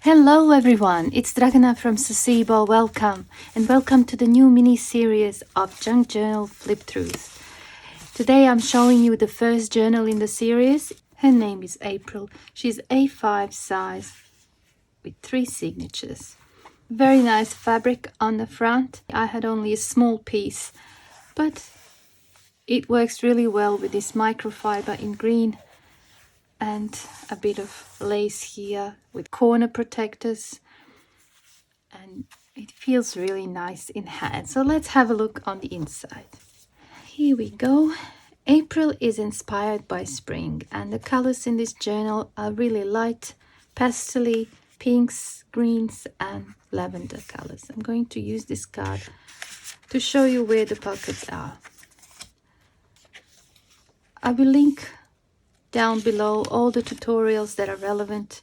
Hello everyone, it's Dragana from Saacibo. Welcome and welcome to the new mini-series of junk journal flip-throughs. Today I'm showing you the first journal in the series. Her name is April. She's A5 size with 3 signatures. Very nice fabric on the front. I had only a small piece, but it works really well with this microfiber in green and a bit of lace here with corner protectors, and it feels really nice in hand. So let's have a look on the inside. Here we go. April is inspired by spring, and the colors in this journal are really light, pastel pinks, greens and lavender colors. I'm going to use this card to show you where the pockets are. I will link down below all the tutorials that are relevant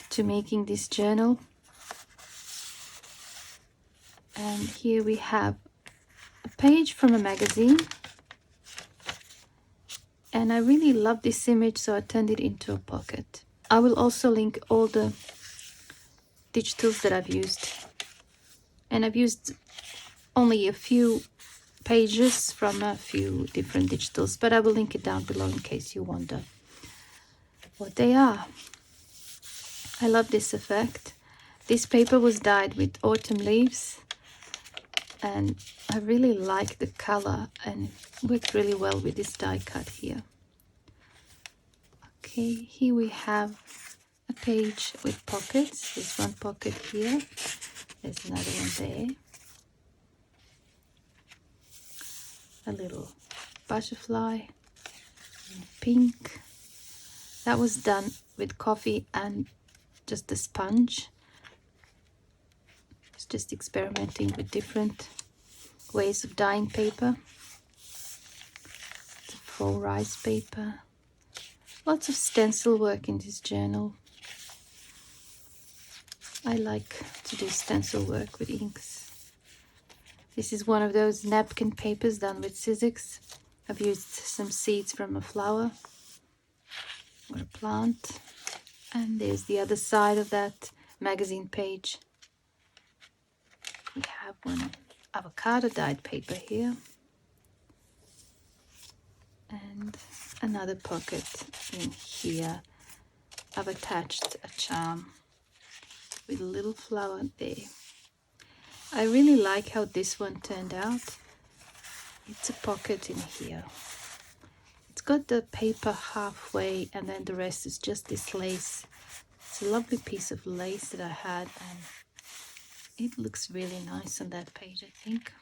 to making this journal. And here we have a page from a magazine, and I really love this image, so I turned it into a pocket. I will also link all the digitals that I've used, and I've used only a few pages from a few different digitals, but I will link it down below in case you wonder what they are. I love this effect. This paper was dyed with autumn leaves, and I really like the color, and it worked really well with this die cut here. Okay, here we have a page with pockets. There's one pocket here, there's another one there, a little butterfly in pink. That was done with coffee and just a sponge. It's just experimenting with different ways of dyeing paper. It's a faux rice paper. Lots of stencil work in this journal. I like to do stencil work with inks. This is one of those napkin papers done with scissors. I've used some seeds from a flower or a plant. And there's the other side of that magazine page. We have one avocado dyed paper here. And another pocket in here. I've attached a charm with a little flower there. I really like how this one turned out. It's a pocket in here. It's got the paper halfway, and then the rest is just this lace. It's a lovely piece of lace that I had, and it looks really nice on that page, I think.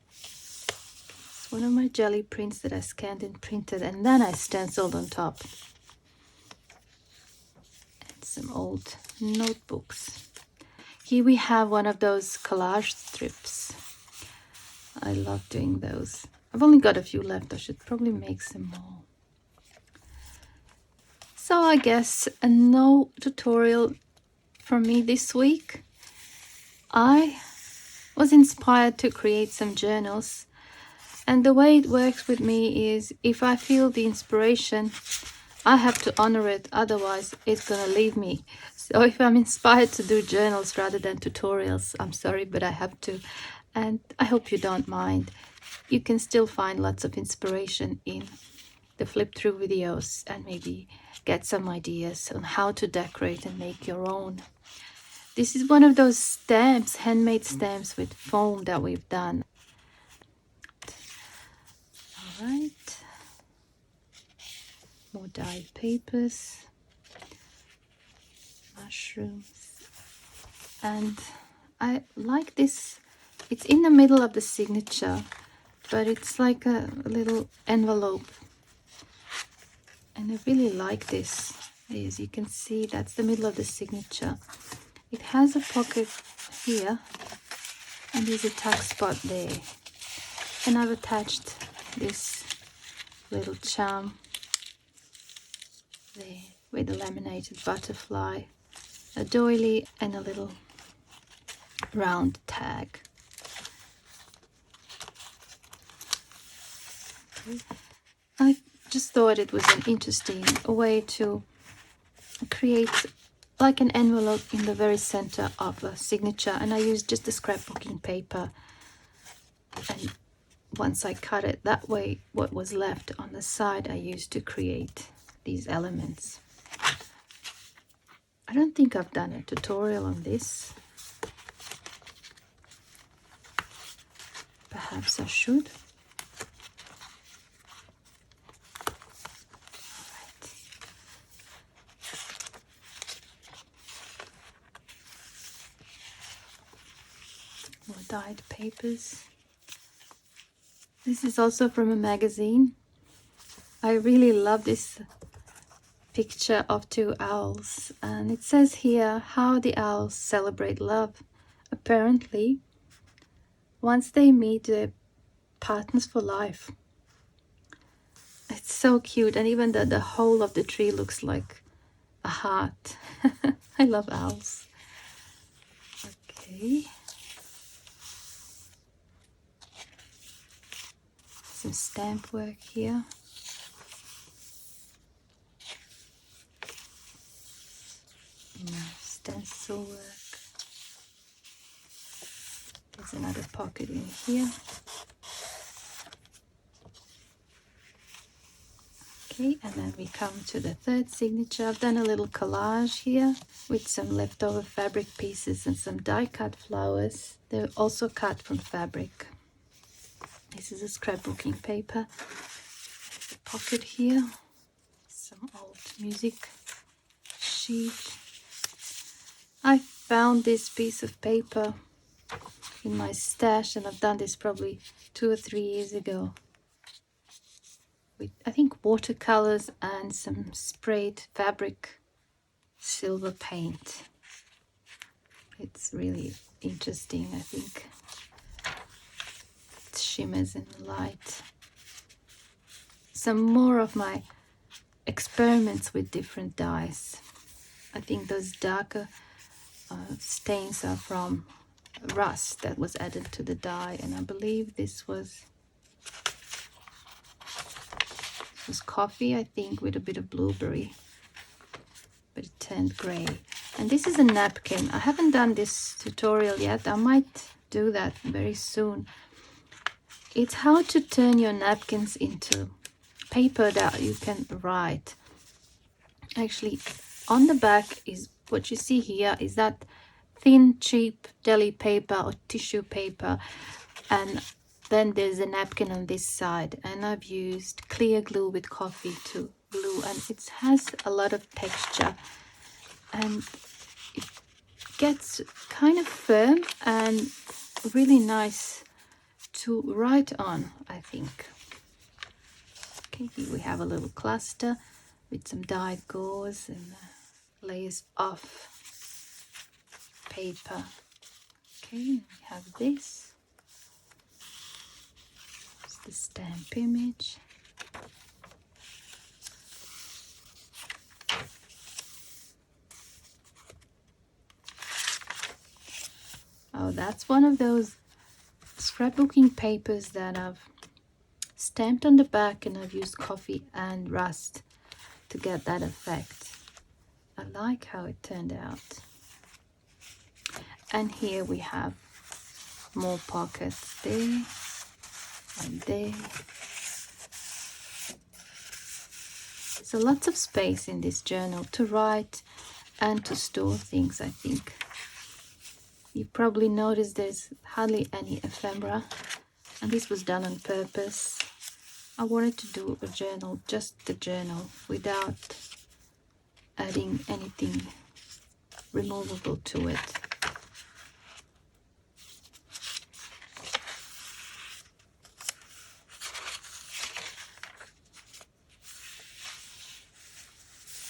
It's one of my jelly prints that I scanned and printed, and then I stenciled on top. And some old notebooks. Here we have one of those collage strips. I love doing those. I've only got a few left. I should probably make some more. So I guess no tutorial from me this week. I was inspired to create some journals, and the way it works with me is if I feel the inspiration, I have to honor it, otherwise it's gonna leave me. So if I'm inspired to do journals rather than tutorials, I'm sorry, but I have to, and I hope you don't mind. You can still find lots of inspiration in the flip through videos and maybe get some ideas on how to decorate and make your own. This is one of those stamps, handmade stamps with foam that we've done. All right. More dyed papers, mushrooms, and I like this. It's in the middle of the signature, but it's like a little envelope, and I really like this. As you can see, that's the middle of the signature. It has a pocket here, and there's a tuck spot there, and I've attached this little charm there with a laminated butterfly, a doily and a little round tag. I just thought it was an interesting way to create like an envelope in the very center of a signature, and I used just the scrapbooking paper, and once I cut it that way, what was left on the side I used to create these elements. I don't think I've done a tutorial on this. Perhaps I should. More dyed papers. This is also from a magazine. I really love this picture of two owls, and it says here how the owls celebrate love. Apparently, once they meet, they're partners for life. It's so cute, and even the whole of the tree looks like a heart. I love owls. Okay. Some stamp work here. Stencil work. There's another pocket in here. Okay, and then we come to the third signature. I've done a little collage here with some leftover fabric pieces and some die cut flowers. They're also cut from fabric. This is a scrapbooking paper. There's a pocket here. Some old music sheet. I found this piece of paper in my stash, and I've done this probably 2 or 3 years ago. With, I think, watercolors and some sprayed fabric silver paint. It's really interesting, I think. It shimmers in the light. Some more of my experiments with different dyes. I think those darker stains are from rust that was added to the dye, and I believe this was coffee, I think, with a bit of blueberry, but it turned gray. And this is a napkin. I haven't done this tutorial yet. I might do that very soon. It's how to turn your napkins into paper that you can write. Actually, on the back is what you see here is that thin, cheap deli paper or tissue paper, and then there's a napkin on this side, and I've used clear glue with coffee to glue, and it has a lot of texture, and it gets kind of firm and really nice to write on, I think. Okay, here we have a little cluster with some dyed gauze and layers of paper. Okay, we have this. It's the stamp image. Oh, that's one of those scrapbooking papers that I've stamped on the back, and I've used coffee and rust to get that effect. I like how it turned out. And here we have more pockets there and there. So lots of space in this journal to write and to store things, I think. You probably noticed there's hardly any ephemera, and this was done on purpose. I wanted to do a journal, just the journal, without adding anything removable to it.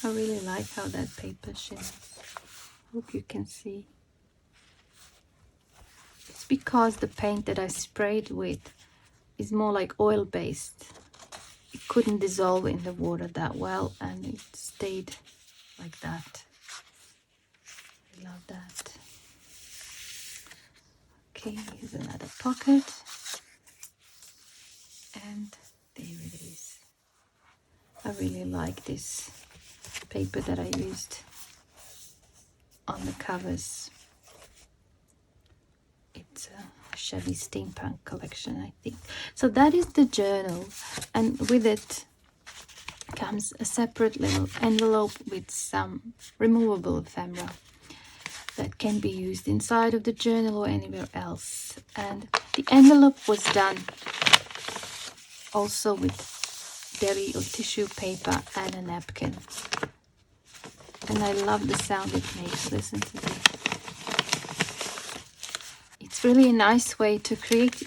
I really like how that paper shimmers. Hope you can see. It's because the paint that I sprayed with is more like oil-based. It couldn't dissolve in the water that well, and it stayed like that. I love that. Okay, here's another pocket. And there it is. I really like this paper that I used on the covers. It's a Chevy Steampunk collection, I think. So that is the journal, and with it comes a separate little envelope with some removable ephemera that can be used inside of the journal or anywhere else. And the envelope was done also with deli or tissue paper and a napkin. And I love the sound it makes. Listen to this. It's really a nice way to create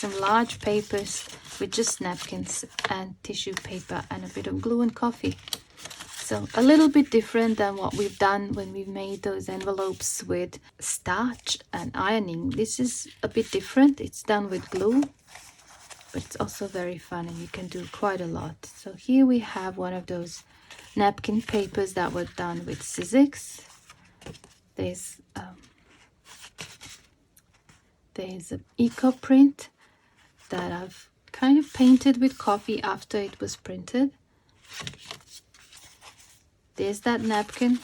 some large papers with just napkins and tissue paper and a bit of glue and coffee. So a little bit different than what we've done when we've made those envelopes with starch and ironing. This is a bit different. It's done with glue, but it's also very fun and you can do quite a lot. So here we have one of those napkin papers that were done with Sizzix. There's an eco print that I've kind of painted with coffee after it was printed. There's that napkin,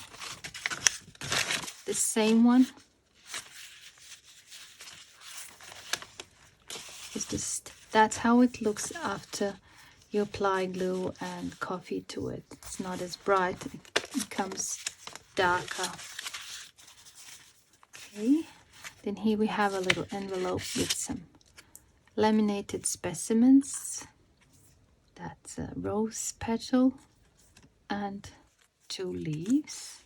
the same one. It's just, that's how it looks after you apply glue and coffee to it. It's not as bright, it becomes darker. Okay, then here we have a little envelope with some laminated specimens. That's a rose petal and 2 leaves.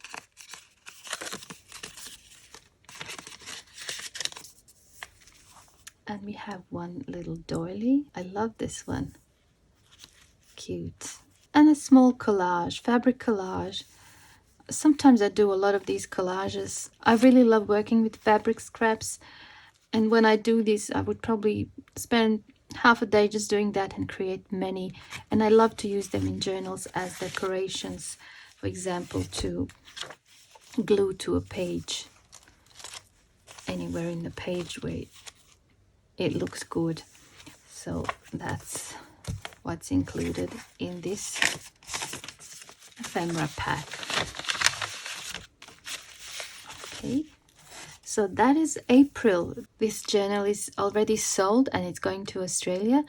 And we have one little doily. I love this one. Cute. And a small collage, fabric collage. Sometimes I do a lot of these collages. I really love working with fabric scraps. And when I do this, I would probably spend half a day just doing that and create many. And I love to use them in journals as decorations. For example, to glue to a page, anywhere in the page where it looks good. So that's what's included in this ephemera pack. Okay, so that is April. This journal is already sold and it's going to Australia,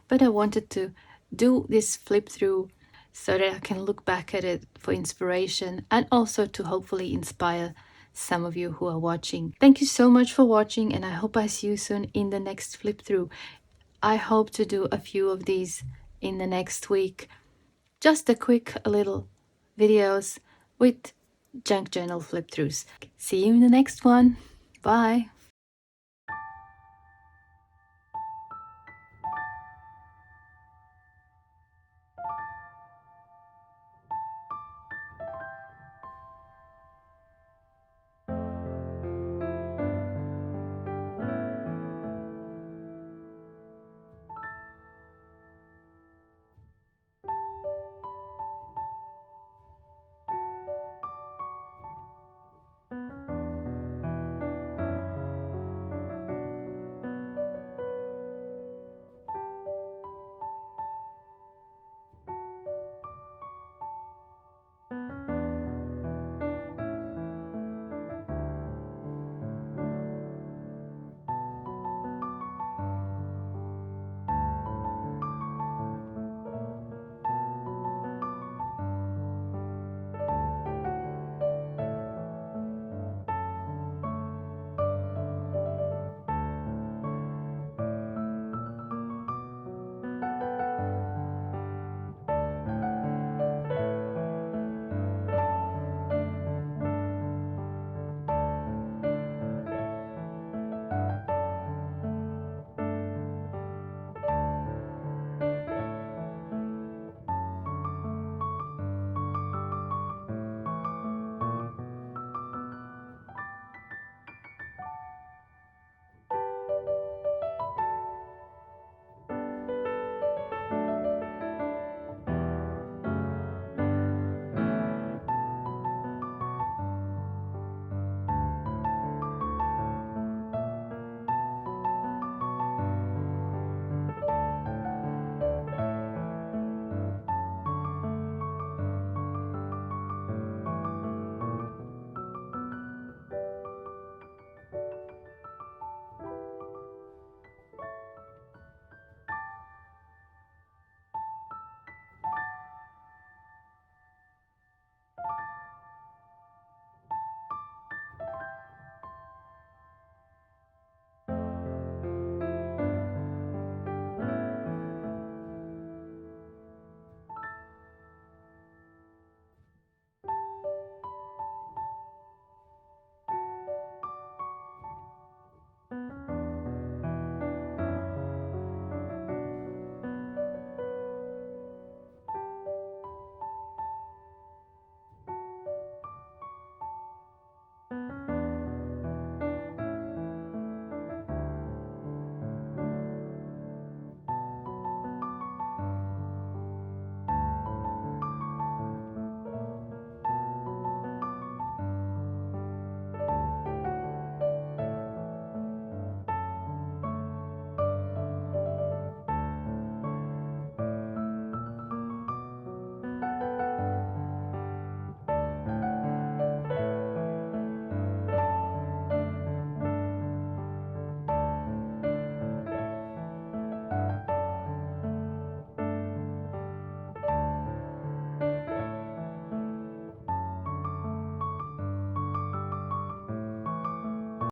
but I wanted to do this flip through so that I can look back at it for inspiration and also to hopefully inspire some of you who are watching. Thank you so much for watching, and I hope I see you soon in the next flip through. I hope to do a few of these in the next week. Just a quick little videos with junk journal flip throughs. See you in the next one. Bye.